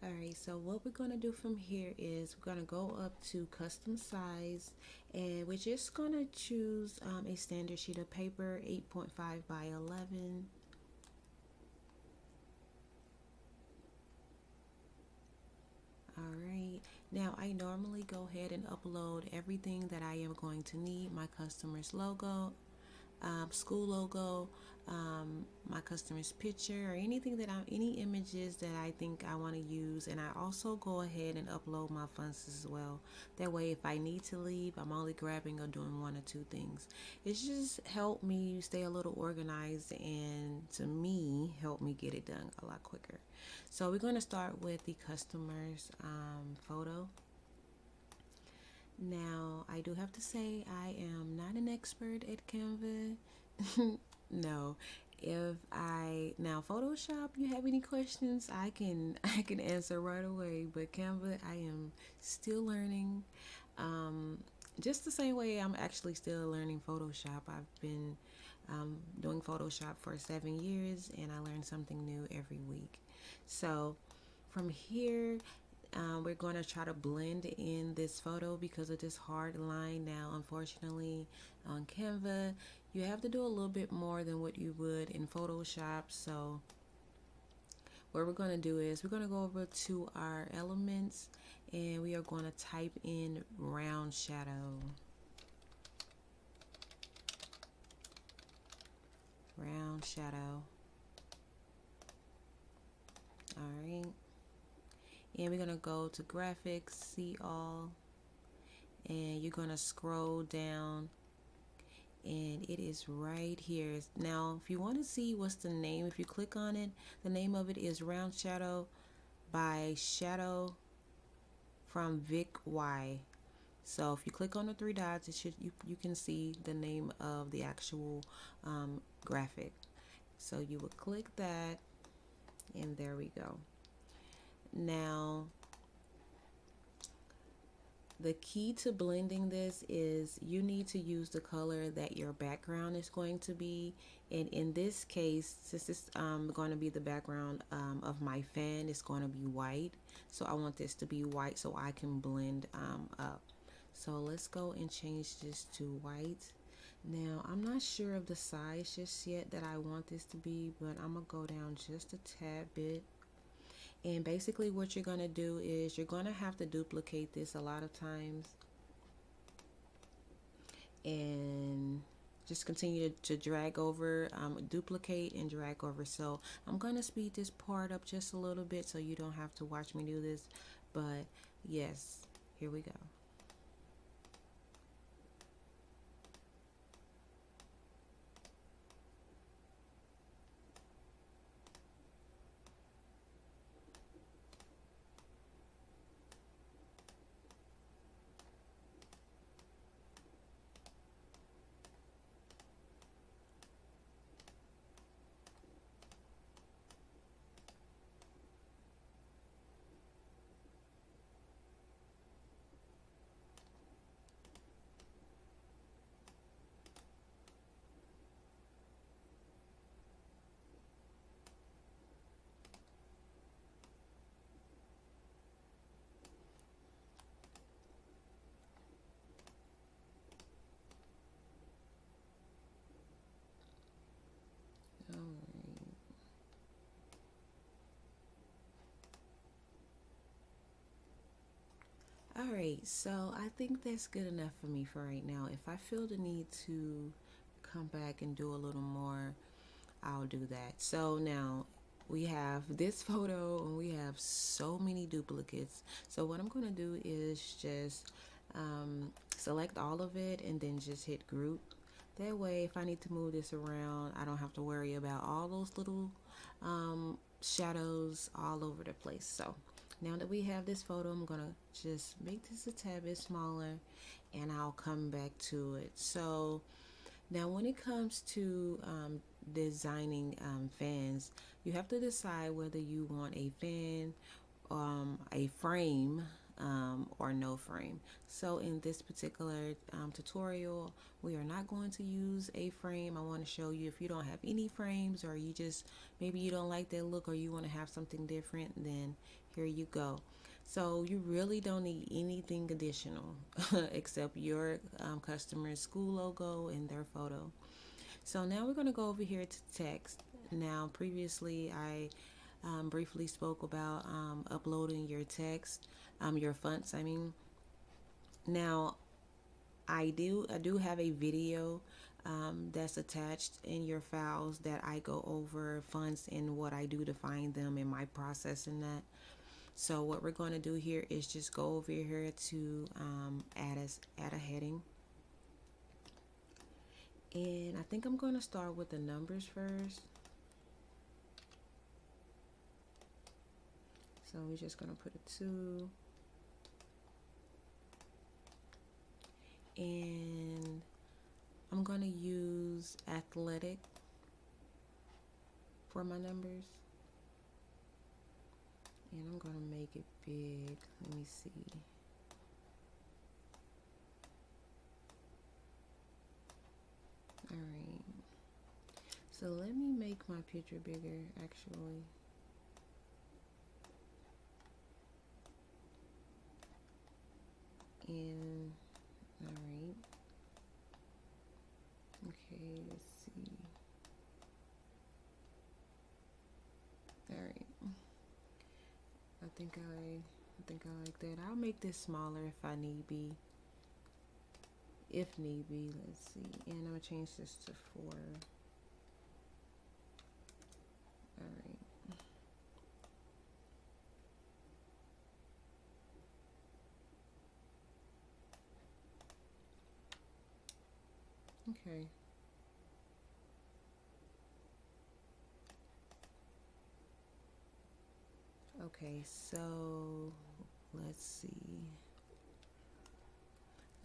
Alright, so what we're going to do from here is we're going to go up to custom size, and we're just going to choose a standard sheet of paper, 8.5 by 11. Alright, now I normally go ahead and upload everything that I am going to need: my customer's logo, school logo, my customer's picture, or anything that any images that I think I want to use. And I also go ahead and upload my funds as well. That way, if I need to leave, I'm only grabbing or doing one or two things. It's just helped me stay a little organized, and to me, help me get it done a lot quicker. So we're going to start with the customer's photo. Now, I do have to say I am not an expert at Canva. No. If I now Photoshop, you have any questions, I can answer right away. But Canva, I am still learning. Um, just the same way I'm actually still learning Photoshop. I've been doing Photoshop for 7 years, and I learn something new every week. So from here, we're going to try to blend in this photo because of this hard line. Now, unfortunately, on Canva, you have to do a little bit more than what you would in Photoshop. So what we're going to do is we're going to go over to our elements, and we are going to type in round shadow. Round shadow. All right. And we're going to go to graphics, see all, and you're going to scroll down, and it is right here. Now, if you want to see what's the name, if you click on it, the name of it is Round Shadow by Shadow from Vic Y. So if you click on the three dots, it should you can see the name of the actual graphic. So you would click that, and there we go. Now, the key to blending this is you need to use the color that your background is going to be. And in this case, since it's going to be the background of my fan, it's going to be white. So I want this to be white so I can blend up. So let's go and change this to white. Now, I'm not sure of the size just yet that I want this to be, but I'm going to go down just a tad bit. And basically what you're going to do is you're going to have to duplicate this a lot of times, and just continue to drag over, duplicate and drag over. So I'm going to speed this part up just a little bit so you don't have to watch me do this. But yes, here we go. All right. All right, so I think that's good enough for me for right now. If I feel the need to come back and do a little more, I'll do that. So now we have this photo and we have so many duplicates. So what I'm going to do is just select all of it and then just hit group. That way, if I need to move this around, I don't have to worry about all those little shadows all over the place. So now that we have this photo, I'm gonna just make this a tad bit smaller, and I'll come back to it. So now when it comes to designing fans, you have to decide whether you want a fan, a frame, or no frame. So in this particular tutorial, we are not going to use a frame. I want to show you, if you don't have any frames, or you just, maybe you don't like that look, or you want to have something different, then here you go. So you really don't need anything additional except your customer's school logo and their photo. So now we're going to go over here to text. Now previously I briefly spoke about uploading your text, your fonts, I mean. Now I do have a video that's attached in your files that I go over fonts and what I do to find them and my process in that. So what we're going to do here is just go over here to add a heading. And I think I'm going to start with the numbers first. So we're just going to put a 2. And I'm going to use athletic for my numbers. And I'm going to make it big. Let me see. Alright. So let me make my picture bigger, actually. And, alright. Okay, let's see. Alright. I think I like that. I'll make this smaller if I need be. If need be, let's see. And I'm gonna change this to 4. Alright. Okay. Okay, so let's see.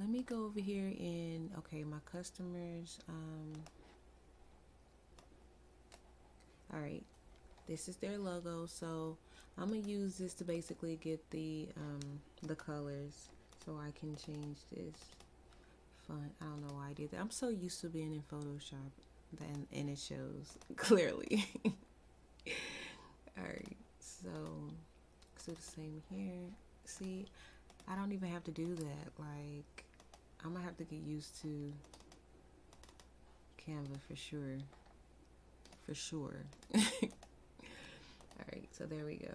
Let me go over here in, okay, my customers, all right, this is their logo. So I'm gonna use this to basically get the colors, so I can change this font. I don't know why I did that. I'm so used to being in Photoshop, and it shows clearly. All right, so do the same here. See, I don't even have to do that. Like, I'm gonna have to get used to Canva for sure. For sure. Alright, so there we go.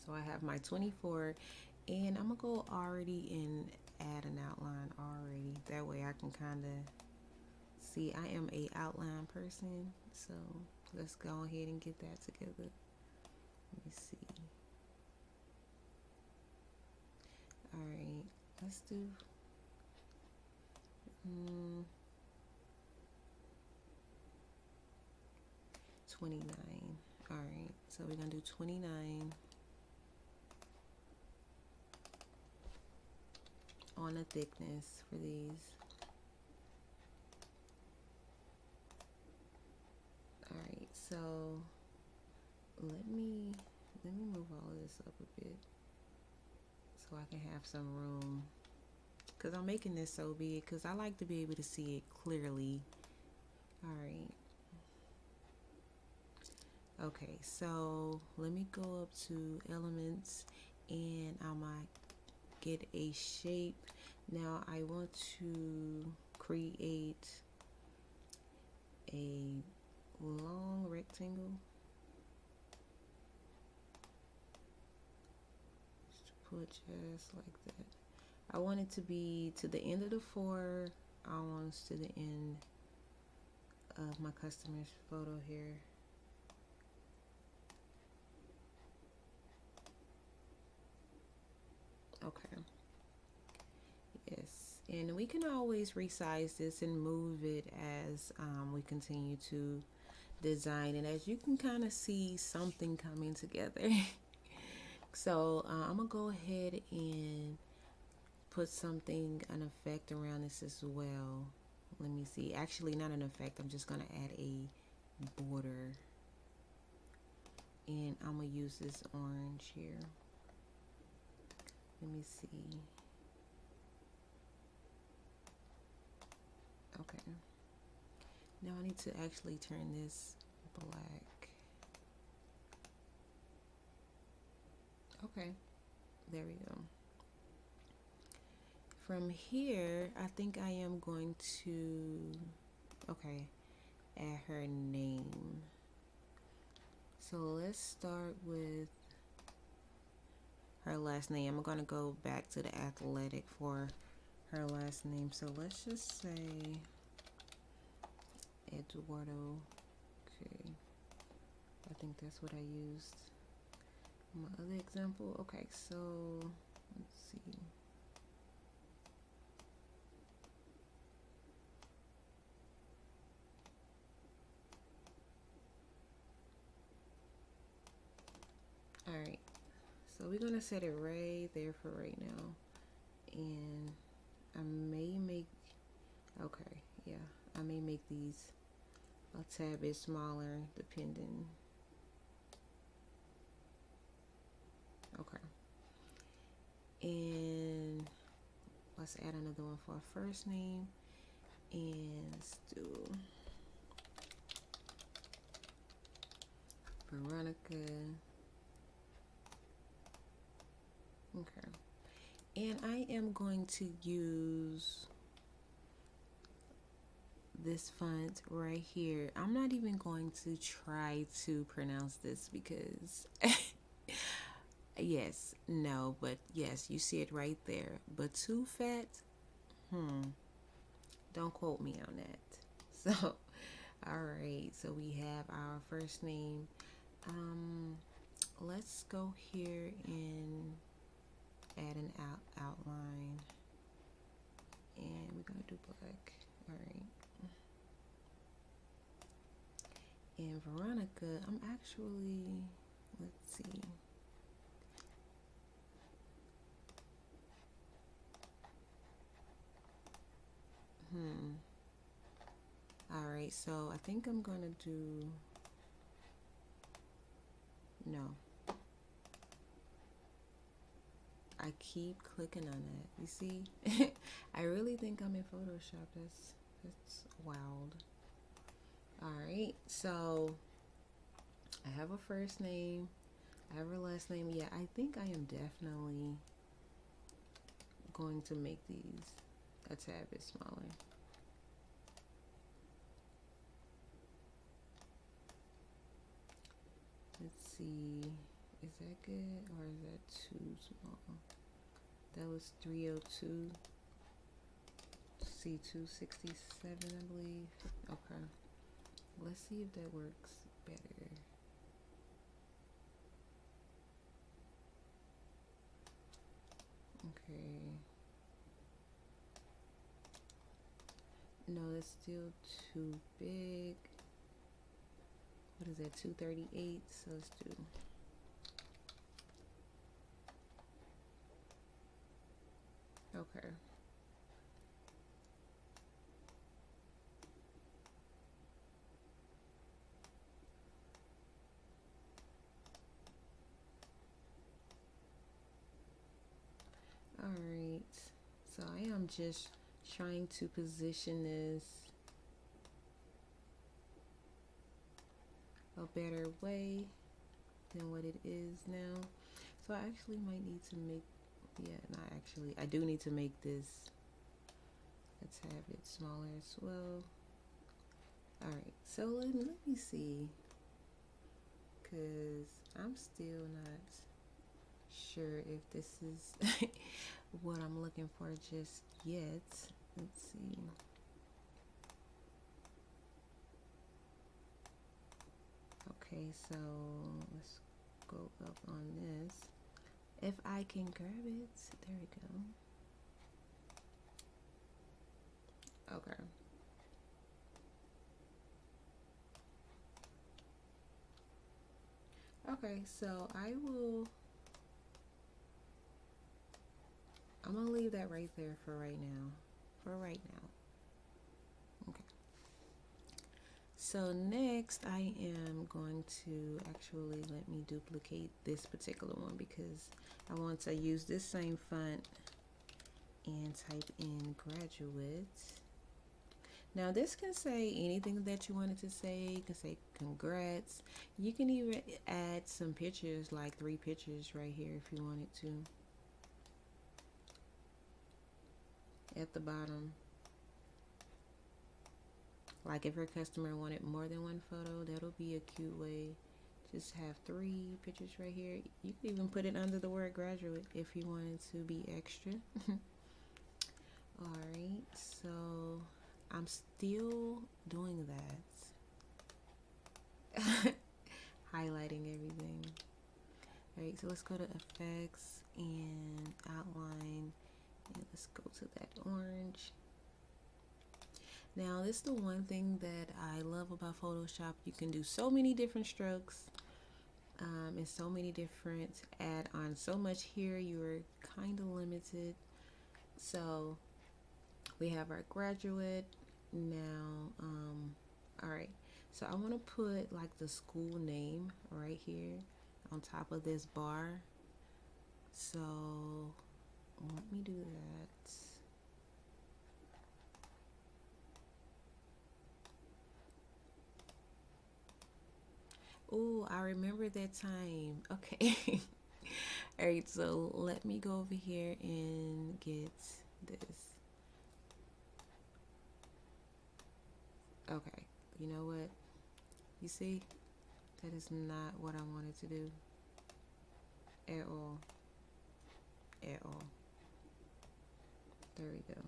So I have my 24, and I'm gonna go already and add an outline already. That way I can kind of see. I am a outline person, so let's go ahead and get that together. Let me see. Alright, let's do 29. Alright, so we're gonna do 29 on the thickness for these. Alright, so let me move all of this up a bit so I can have some room, because I'm making this so big because I like to be able to see it clearly. Alright. Okay, so let me go up to elements, and I might get a shape. Now I want to create a long rectangle. Just put just like that. I want it to be to the end of the 4. Almost to the end of my customer's photo here. Okay. Yes, and we can always resize this and move it as we continue to design it. As you can kind of see something coming together. So I'm gonna go ahead and put something, an effect around this as well. Let me see. Actually, not an effect. I'm just gonna add a border, and I'm gonna use this orange here. Let me see. Okay. Now I need to actually turn this black. Okay, there we go. From here, I think I am going to, okay, add her name. So let's start with her last name. I'm going to go back to the athletic for her last name. So let's just say Eduardo. Okay, I think that's what I used. My other example. Okay, so let's see. All right, so we're gonna set it right there for right now, and I may make, okay, yeah, I may make these a tad bit smaller depending. Okay, and let's add another one for our first name, and let's do Veronica. Okay, and I am going to use this font right here. I'm not even going to try to pronounce this because yes, no, but yes, you see it right there. But too fat, don't quote me on that. So, all right, so we have our first name. Let's go here and add an outline, and we're gonna do black. All right. And Veronica, I'm actually, let's see. All right, so I think I'm gonna do, no. I keep clicking on that. You see? I really think I'm in Photoshop. That's wild. All right, so I have a first name. I have her last name. Yeah, I think I am definitely going to make these a tad bit smaller. Let's see, is that good or is that too small? That was 302. See, 267, I believe. Okay, let's see if that works better. Okay. No, it's still too big. What is that, 238? So let's do. Okay. All right. So I am just trying to position this a better way than what it is now. So I actually might need to make, yeah, not actually, I do need to make this a tad bit smaller as well. All right, so let me see, because I'm still not sure if this is what I'm looking for just yet. Let's see. Okay, so let's go up on this. If I can grab it, there we go. Okay. Okay, so I'm gonna leave that right there for right now. Okay. So next I am going to actually let me duplicate this particular one because I want to use this same font and type in graduate. Now this can say anything that you wanted to say. You can say congrats. You can even add some pictures, like 3 pictures right here if you wanted to. At the bottom. Like if your customer wanted more than 1 photo, that'll be a cute way. Just have 3 pictures right here. You can even put it under the word graduate if you wanted to be extra. Alright, so I'm still doing that. Highlighting everything. Alright, so let's go to effects and outline. And let's go to that orange. Now, this is the one thing that I love about Photoshop. You can do so many different strokes and so many different add-ons. So much here, you're kind of limited. So we have our graduate. Now, all right. So I want to put like the school name right here on top of this bar. So let me do that. Oh, I remember that time. Okay. All right, so let me go over here and get this. Okay, you know what? You see, that is not what I wanted to do at all. At all. There we go.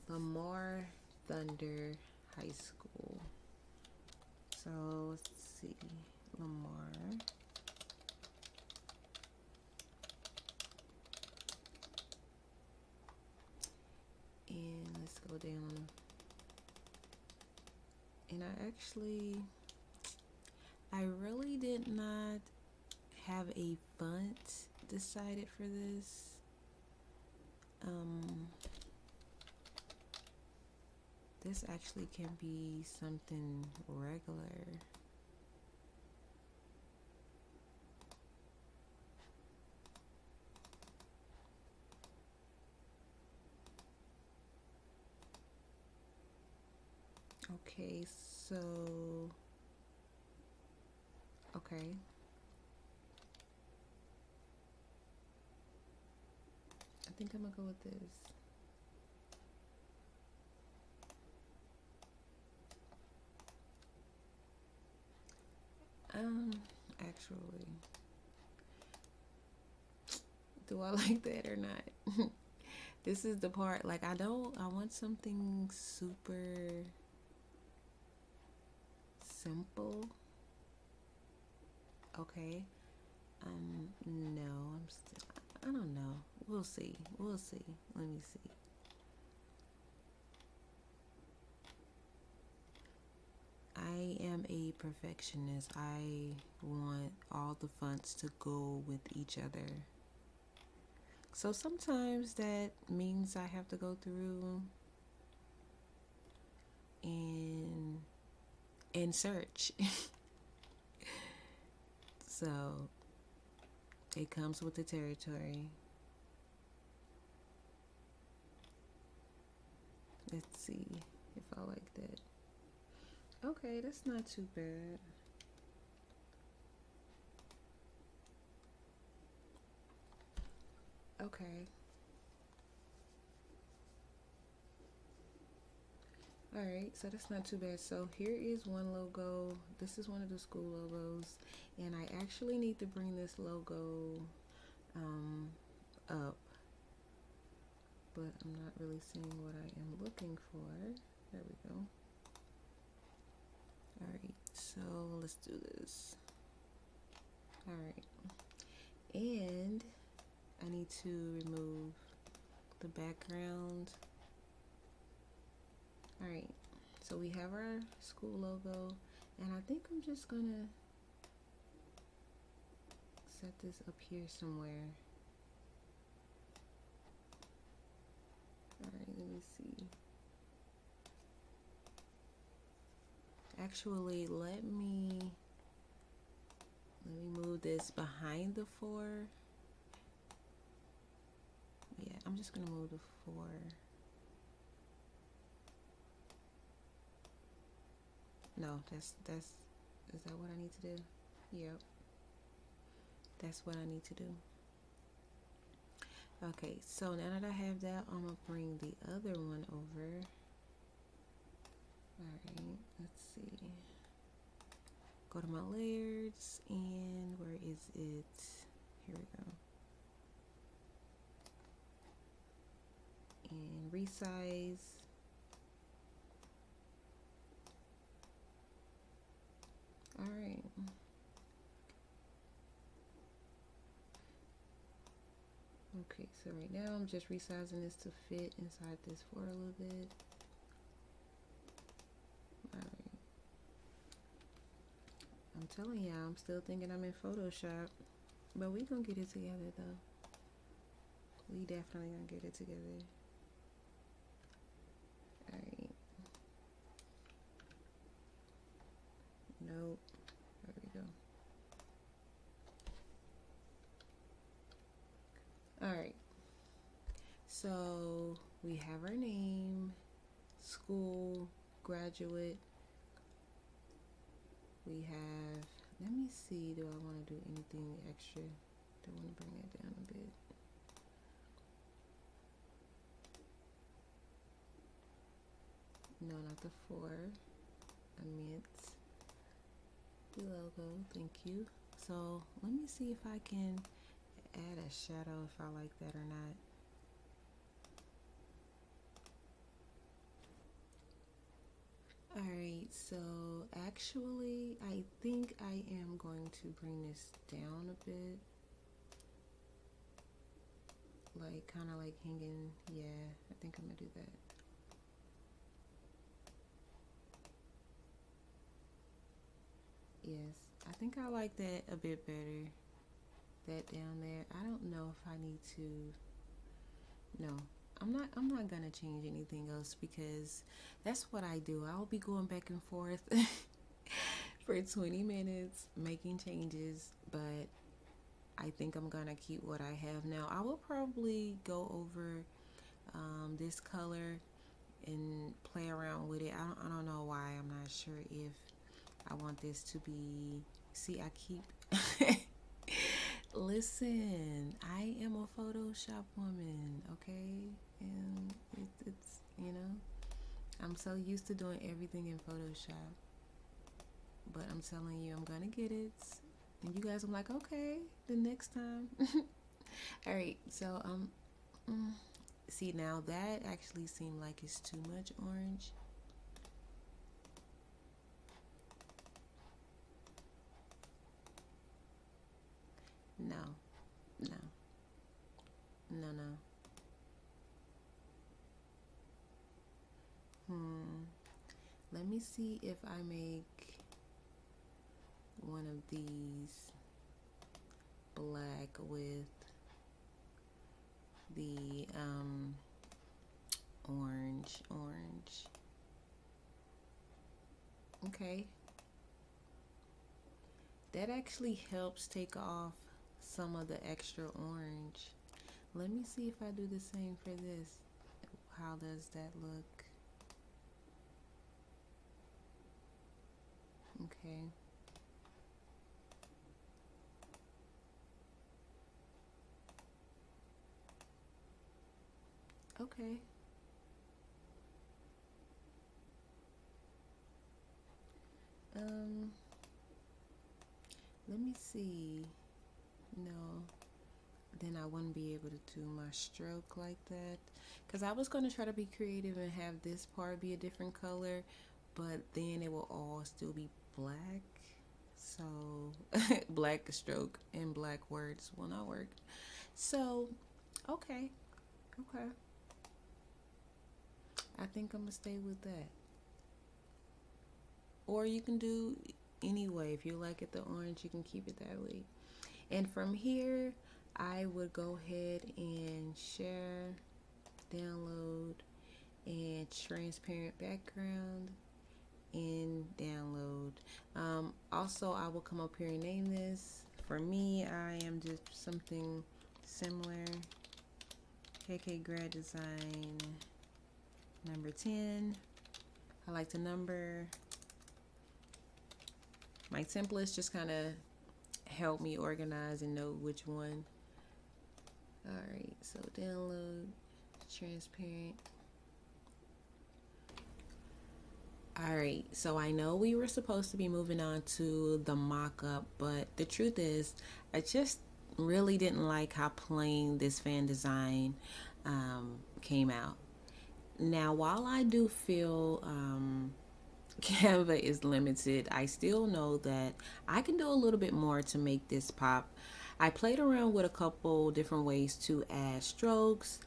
Lamar Thunder High School. So let's see, Lamar. And let's go down. And I really did not have a font decided for this. This actually can be something regular. Okay, so okay. I think I'm gonna go with this. Actually, do I like that or not? This is the part, like I want something super simple. Okay. No, I don't know. We'll see. We'll see. Let me see. I am a perfectionist. I want all the fonts to go with each other. So sometimes that means I have to go through and search. So it comes with the territory. Let's see if I like that. Okay, that's not too bad. Okay. Alright, so that's not too bad. So here is one logo. This is one of the school logos. And I actually need to bring this logo up. But I'm not really seeing what I am looking for. There we go. Alright, so let's do this. Alright. And I need to remove the background. Alright, so we have our school logo, and I think I'm just gonna set this up here somewhere. Alright, let me see. Actually, let me move this behind the 4. Yeah, I'm just gonna move the 4. No, is that what I need to do? Yep, that's what I need to do. Okay, so now that I have that, I'm gonna bring the other one over. Alright, let's see. Go to my layers, and where is it? Here we go. And resize. Alright. Okay, so right now I'm just resizing this to fit inside this 4 a little bit. Alright. I'm telling y'all, I'm still thinking I'm in Photoshop. But we gonna get it together though. We definitely gonna get it together. Alright. Nope. There we go. Alright. So we have our name, school, graduate. We have, let me see, do I want to do anything extra? Do I want to bring that down a bit? No, not the 4. I meant the logo, thank you. So let me see if I can add a shadow if I like that or not. Alright, so actually I think I am going to bring this down a bit. Like kind of like hanging, yeah, I think I'm gonna do that. Yes, I think I like that a bit better. That down there. I don't know if I need to. No, I'm not gonna change anything else because that's what I do. I'll be going back and forth for 20 minutes making changes, but I think I'm gonna keep what I have now. I will probably go over this color and play around with it. I don't know why. I'm not sure if I want this to be. See, I keep. Listen, I am a Photoshop woman, okay? And it's, you know, I'm so used to doing everything in Photoshop. But I'm telling you, I'm gonna get it. And you guys, I'm like, okay, the next time. All right, so see now that actually seemed like it's too much orange. No, no, no, no. Let me see if I make one of these black with the orange. Okay. That actually helps take off some of the extra orange. Let me see if I do the same for this. How does that look? Okay. Okay. Let me see. No, then I wouldn't be able to do my stroke like that. Because I was going to try to be creative and have this part be a different color, but then it will all still be black. So, black stroke and black words will not work. So, okay. Okay. I think I'm going to stay with that. Or you can do anyway. If you like it the orange, you can keep it that way. And from here, I would go ahead and share, download, and transparent background. and download. Also, I will come up here and name this. For me, I am just something similar. KK Grad Design number 10. I like to number. My templates just kind of help me organize and know which one. Alright, so download, transparent. Alright, so I know we were supposed to be moving on to the mock-up, but the truth is, I just really didn't like how plain this fan design came out. Now, while I do feel Canva is limited, I still know that I can do a little bit more to make this pop. I played around with a couple different ways to add strokes,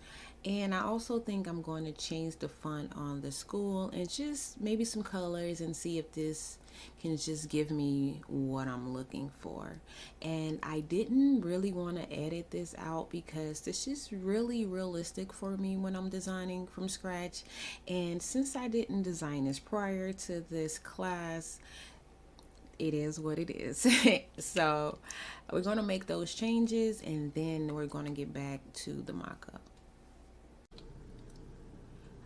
and I also think I'm going to change the font on the school and just maybe some colors and see if this can just give me what I'm looking for. And I didn't really want to edit this out because this is really realistic for me when I'm designing from scratch. And since I didn't design this prior to this class, it is what it is. So we're going to make those changes and then we're going to get back to the mock-up.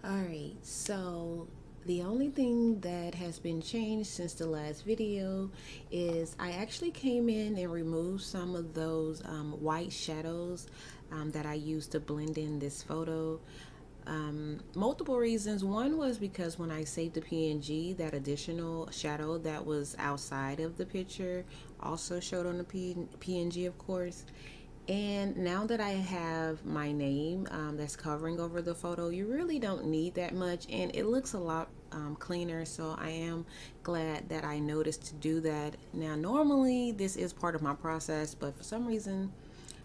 Alright, so the only thing that has been changed since the last video is I actually came in and removed some of those white shadows that I used to blend in this photo. Multiple reasons. One was because when I saved the PNG, that additional shadow that was outside of the picture also showed on the PNG, of course. And now that I have my name that's covering over the photo, you really don't need that much, and it looks a lot cleaner. So I am glad that I noticed to do that. Now, normally this is part of my process, but for some reason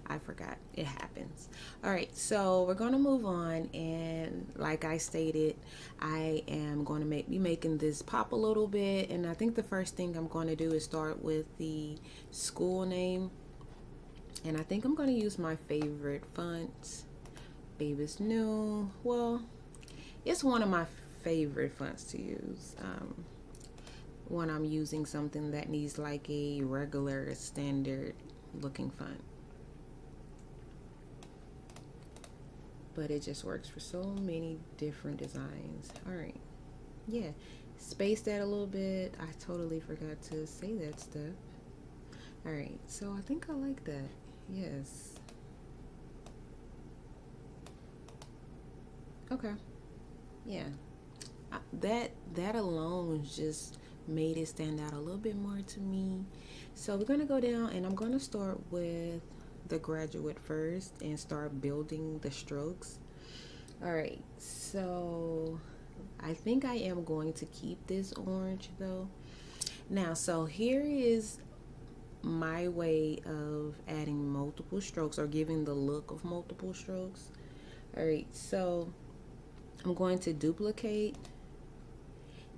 I forgot. It happens. All right, so we're going to move on, and like I stated, I am going to be making this pop a little bit, and I think the first thing I'm going to do is start with the school name. And I think I'm going to use my favorite fonts. Baby's New. Well, it's one of my favorite fonts to use when I'm using something that needs like a regular standard looking font. But it just works for so many different designs. All right. Yeah. Space that a little bit. I totally forgot to say that stuff. All right. So I think I like that. Yes. Okay. Yeah. That alone just made it stand out a little bit more to me. So we're gonna go down, and I'm gonna start with the graduate first and start building the strokes. All right. So I think I am going to keep this orange though. Now, so here is my way of adding multiple strokes or giving the look of multiple strokes. All right, so I'm going to duplicate,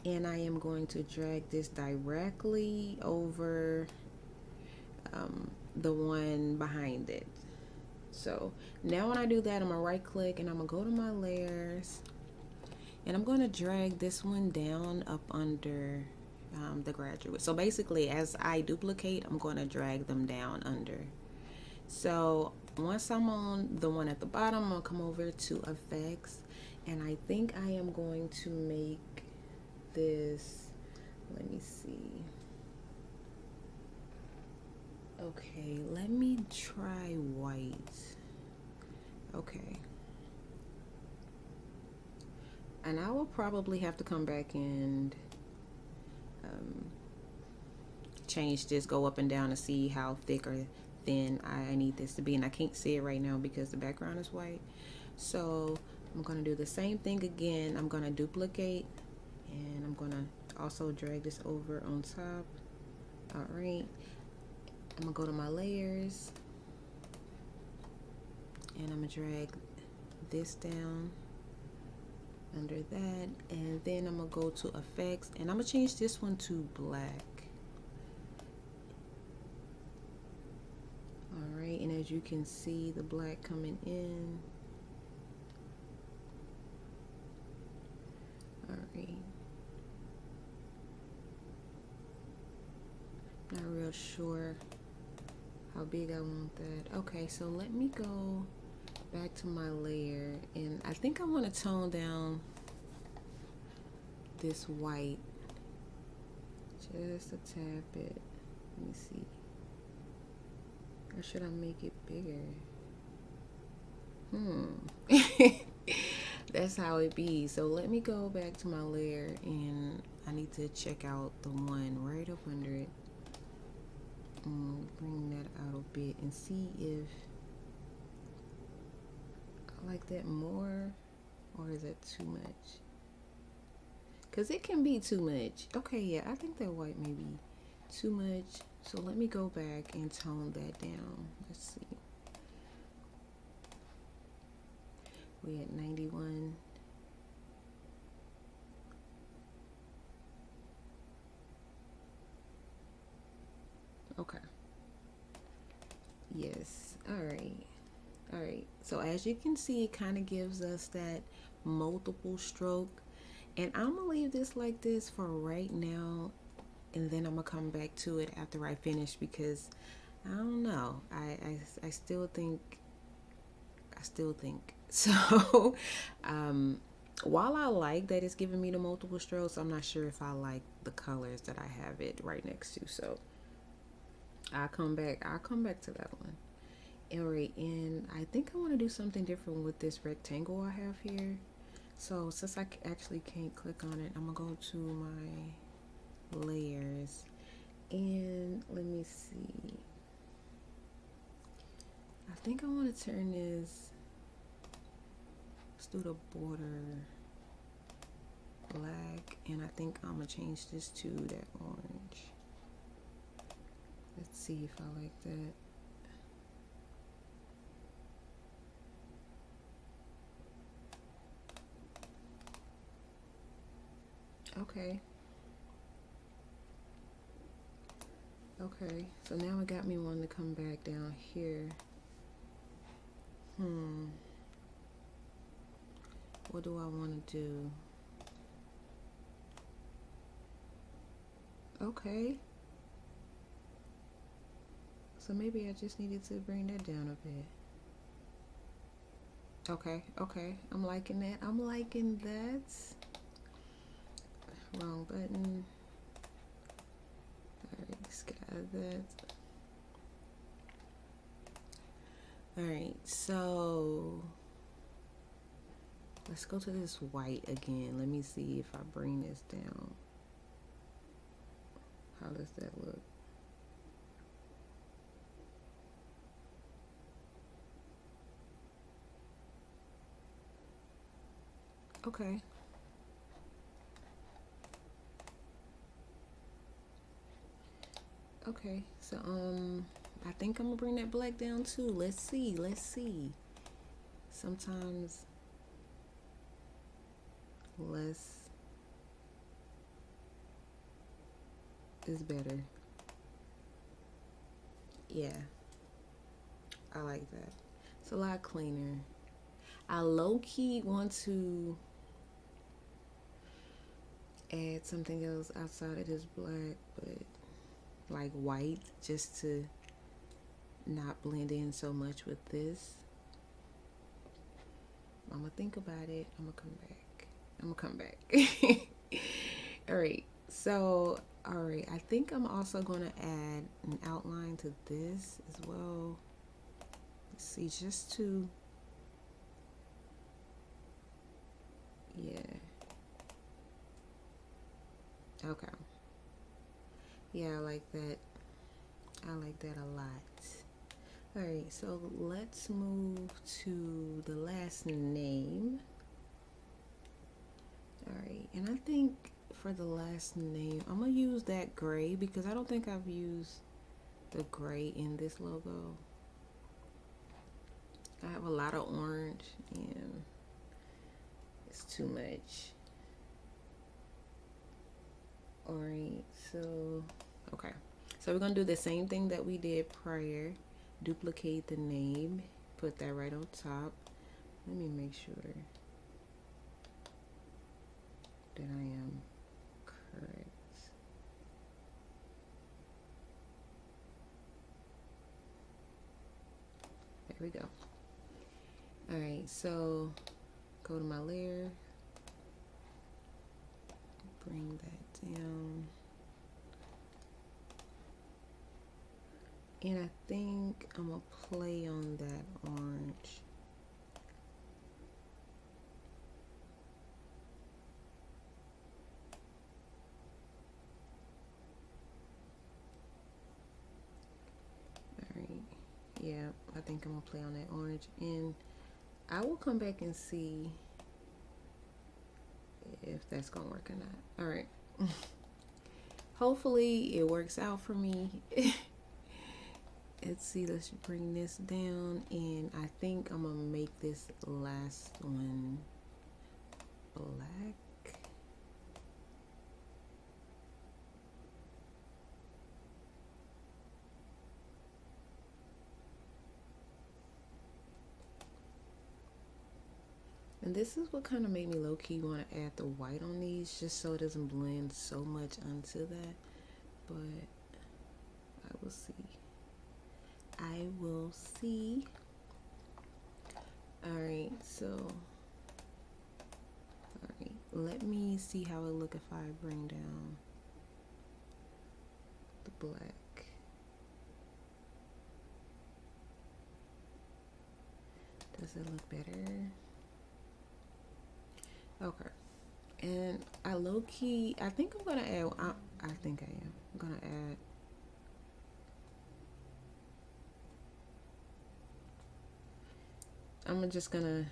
and I am going to drag this directly over the one behind it. So now when I do that, I'm gonna right click and I'm gonna go to my layers, and I'm gonna drag this one down up under the graduate. So basically, as I duplicate, I'm going to drag them down under. So once I'm on the one at the bottom, I'm going to come over to effects, and I think I am going to make this, let me see. Okay, let me try white. Okay. And I will probably have to come back and change this, go up and down to see how thick or thin I need this to be, and I can't see it right now because the background is white. So I'm going to do the same thing again. I'm going to duplicate, and I'm going to also drag this over on top. All right, I'm going to go to my layers, and I'm going to drag this down under that, and then I'm gonna go to effects, and I'm gonna change this one to black. All right, and as you can see, the black coming in. All right, sure how big I want that. Okay, so let me go back to my layer, and I think I want to tone down this white just a tad bit. Let me see. Or should I make it bigger? That's how it be. So let me go back to my layer, and I need to check out the one right up under it. Bring that out a bit and see if I like that more, or is that too much? Because it can be too much. Okay, yeah, I think that white may be too much. So let me go back and tone that down. Let's see. We at 91. Okay. Yes. All right. All right. So as you can see, it kind of gives us that multiple stroke. And I'm going to leave this like this for right now. And then I'm going to come back to it after I finish, because I don't know. I still think. So, while I like that it's giving me the multiple strokes, I'm not sure if I like the colors that I have it right next to. So I'll come back to that one. All right, and I think I want to do something different with this rectangle I have here. So since I actually can't click on it, I'm gonna go to my layers, and let me see. I think I want to turn this. Let's do the border black, and I think I'm gonna change this to that orange. Let's see if I like that. Okay. Okay, so now it got me wanting to come back down here. What do I want to do? Okay. So maybe I just needed to bring that down a bit. Okay, okay. I'm liking that. I'm liking that. Wrong button. Alright, let's get out of that. Alright, so let's go to this white again. Let me see if I bring this down. How does that look? Okay. Okay, so I think I'm gonna bring that black down too. Let's see. Sometimes less is better. Yeah, I like that. It's a lot cleaner. I low-key want to add something else outside of this black, but like white, just to not blend in so much with this. I'm gonna think about it. I'm gonna come back. All right, so all right, I think I'm also gonna add an outline to this as well. Let's see, just to, yeah. Okay. Yeah, I like that. I like that a lot. Alright, so let's move to the last name. Alright, and I think for the last name, I'm going to use that gray, because I don't think I've used the gray in this logo. I have a lot of orange, and it's too much. Alright, so, okay. So we're going to do the same thing that we did prior. Duplicate the name. Put that right on top. Let me make sure that I am correct. There we go. All right, so go to my layer, bring that down. And I think I'm gonna play on that orange. Alright, yeah, I think I'm gonna play on that orange. And I will come back and see if that's gonna work or not. Alright. Hopefully it works out for me. Let's see, let's bring this down, and I think I'm gonna make this last one black. And this is what kind of made me low-key want to add the white on these, just so it doesn't blend so much onto that, but I will see. I will see. Alright, so alright, let me see how it look if I bring down the black. Does it look better? Okay. And I low-key, I think I'm gonna add, I think I am. I'm gonna add I'm just gonna,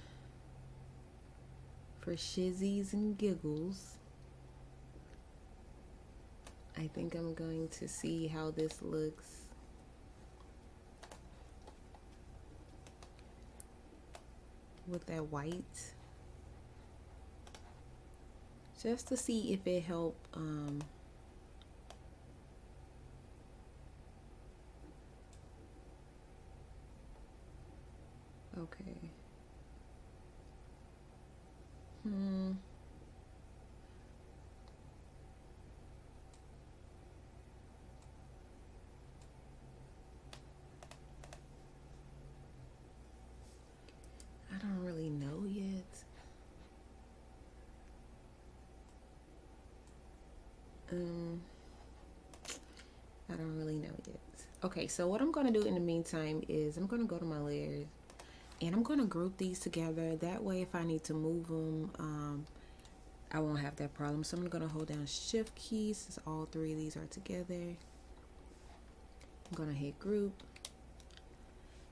for shizzies and giggles, I think I'm going to see how this looks. With that white. Just to see if it help okay. I don't really know yet. I don't really know yet. Okay, so what I'm gonna do in the meantime is I'm gonna go to my layers and I'm gonna group these together. That way, if I need to move them, I won't have that problem. So I'm gonna hold down Shift key since all three of these are together. I'm gonna hit group,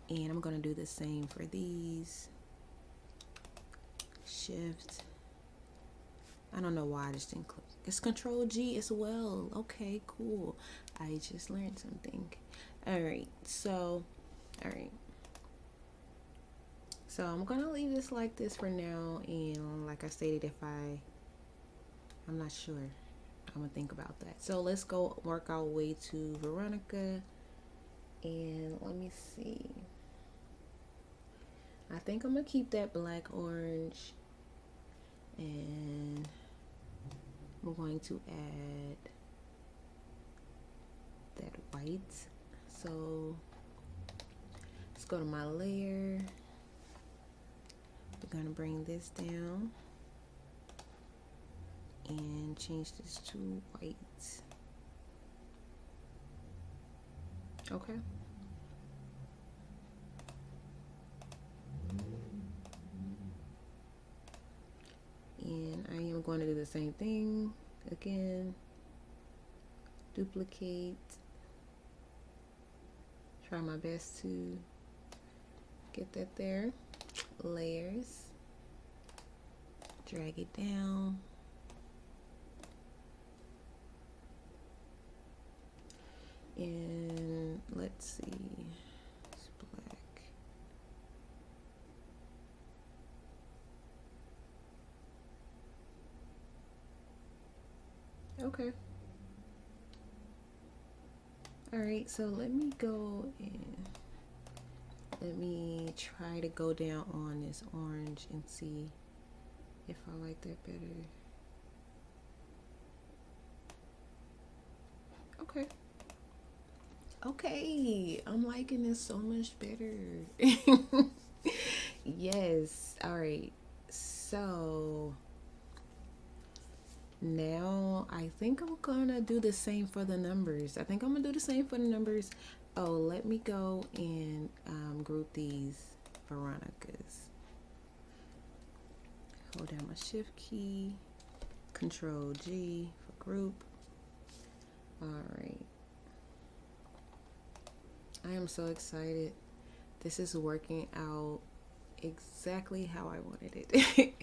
and I'm gonna do the same for these. Shift. I don't know why I just didn't click. It's Control G as well. Okay, cool. I just learned something. Alright, so, alright. So I'm gonna leave this like this for now, and like I stated, I'm not sure. I'm gonna think about that. So let's go work our way to Veronica, and let me see. I think I'm gonna keep that black orange, and I'm going to add that white. So let's go to my layer. We're gonna bring this down and change this to white. Okay. And I am going to do the same thing again. Duplicate. Try my best to get that there. Layers. Drag it down. And let's see. It's black. Okay. Alright, so let me go and let me try to go down on this orange and see if I like that better. Okay. Okay, I'm liking this so much better. Yes. All right. So now I think I'm gonna do the same for the numbers. I think I'm gonna do the same for the numbers. Oh, let me go and group these Veronicas. Hold down my shift key, Control G for group. All right. I am so excited. This is working out exactly how I wanted it.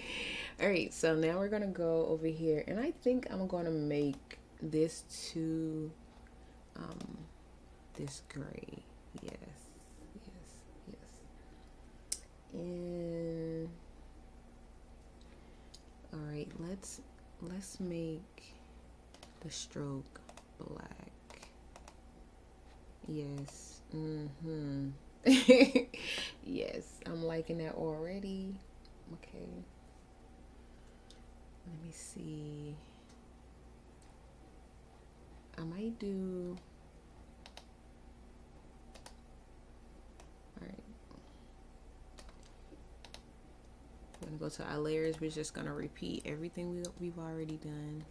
All right, so now we're gonna go over here, and I think I'm gonna make this to this gray. Yes, yes, yes. And all right, let's make the stroke black. Yes. Mm-hmm. Yes, I'm liking that already. Okay. Let me see. I might do. All right. We're gonna go to our layers. We're just gonna repeat everything we've already done.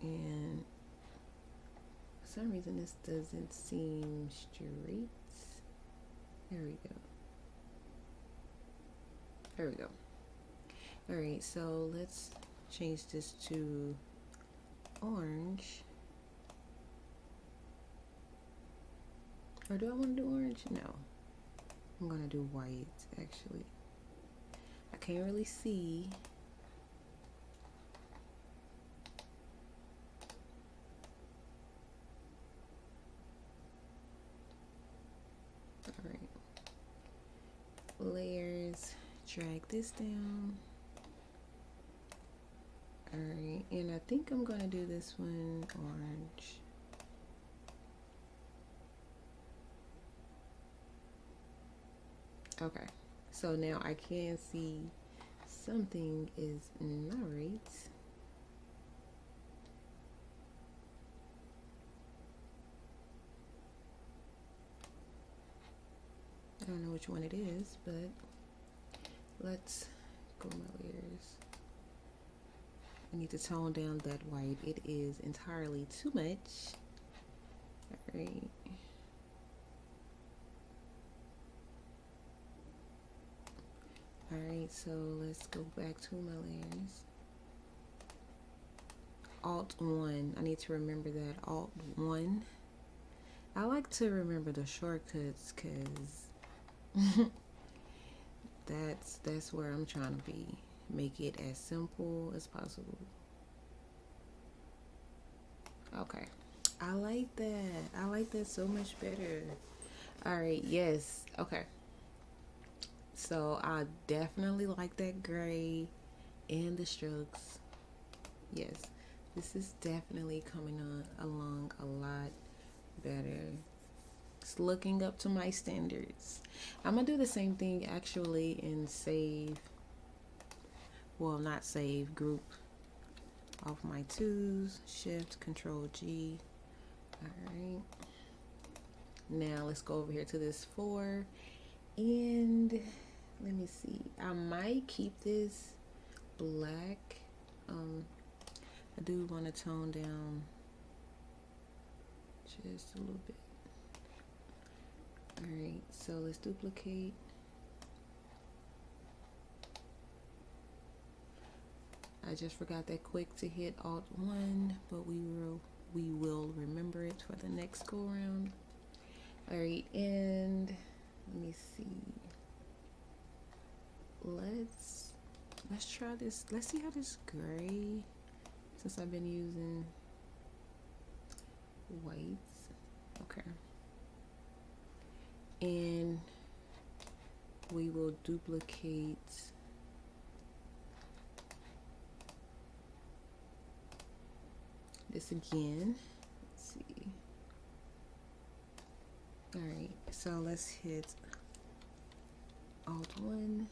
And for some reason this doesn't seem straight. There we go. There we go. All right, so let's change this to orange. Or do I want to do orange? No. I'm gonna do white, actually. I can't really see. All right. Layers, drag this down. All right, and I think I'm gonna do this one orange. Okay, so now I can see something is not right. I don't know which one it is, but let's go my layers. I need to tone down that white. It is entirely too much. All right. Alright, so let's go back to my layers. Alt 1. I need to remember that. Alt 1. I like to remember the shortcuts because that's where I'm trying to be. Make it as simple as possible. Okay. I like that. I like that so much better. Alright, yes. Okay. So I definitely like that gray and the strokes. Yes, this is definitely coming on along a lot better. It's looking up to my standards. I'm gonna do the same thing actually in save. Well, not save, group off my twos, shift, control G. All right. Now let's go over here to this 4 and let me see. I might keep this black. I do want to tone down just a little bit. All right, so let's duplicate. I just forgot that quick to hit Alt 1, but we will remember it for the next go around. All right, and let me see. Let's try this. Let's see how this gray, since I've been using whites. Okay. And we will duplicate this again. Let's see. All right, so let's hit Alt 1.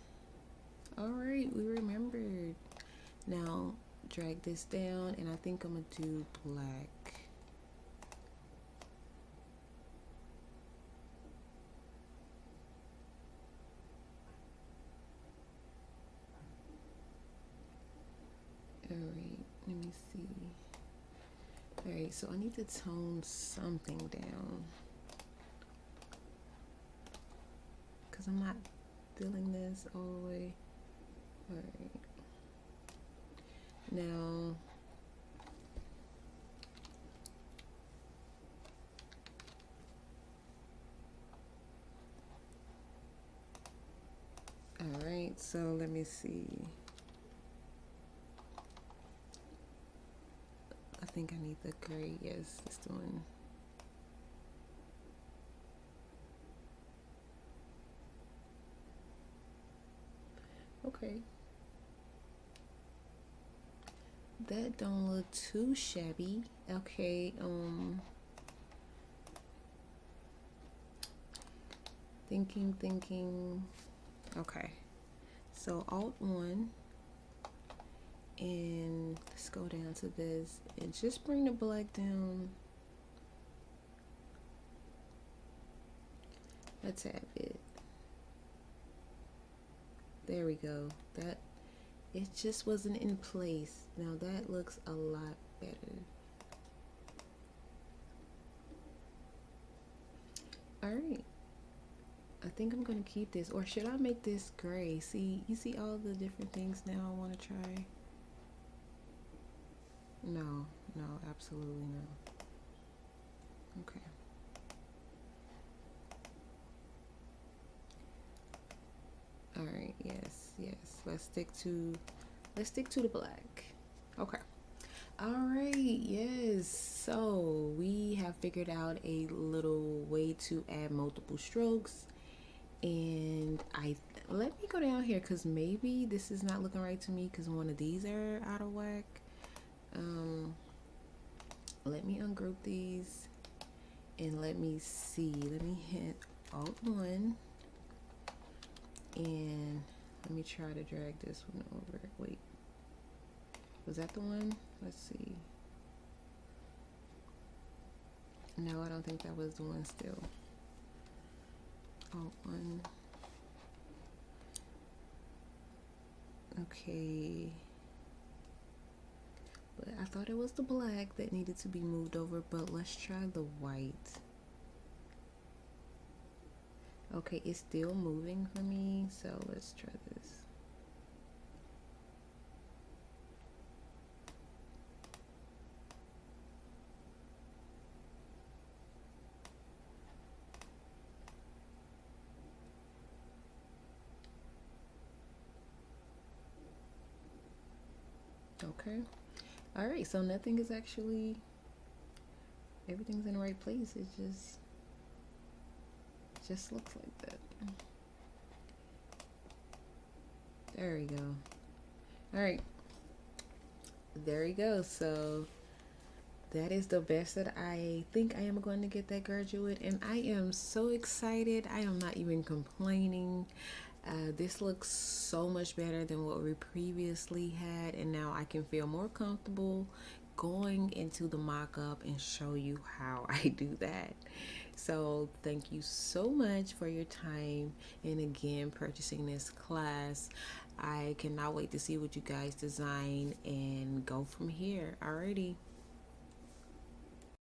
All right, we remembered. Now drag this down, and I think I'm gonna do black. Alright, so I need to tone something down because I'm not feeling this all the way. Alright. Now, alright, so let me see. I think I need the gray. Yes, this one. Okay. That don't look too shabby. Okay, thinking. Okay. So Alt 1 and let's go down to this and just bring the black down a tad bit. There we go. That it just wasn't in place. Now that looks a lot better. Alright. I think I'm gonna keep this, or should I make this gray? See, you see all the different things now I want to try. No, absolutely no. Okay. All right. Yes. Let's stick to the black. Okay. All right. Yes. So we have figured out a little way to add multiple strokes, and let me go down here because maybe this is not looking right to me because one of these are out of whack. Let me ungroup these and let me see. Let me hit Alt 1 and let me try to drag this one over. Wait, was that the one? Let's see. No, I don't think that was the one still. Alt 1. Okay. But I thought it was the black that needed to be moved over, but let's try the white. Okay, it's still moving for me, so let's try this. Okay. All right, so nothing is actually, everything's in the right place. It just looks like that. There we go. All right, there we go. So that is the best that I think I am going to get that graduate, and I am so excited. I am not even complaining. This looks so much better than what we previously had, and now I can feel more comfortable going into the mock-up and show you how I do that. So thank you so much for your time and again purchasing this class. I cannot wait to see what you guys design and go from here. Alrighty.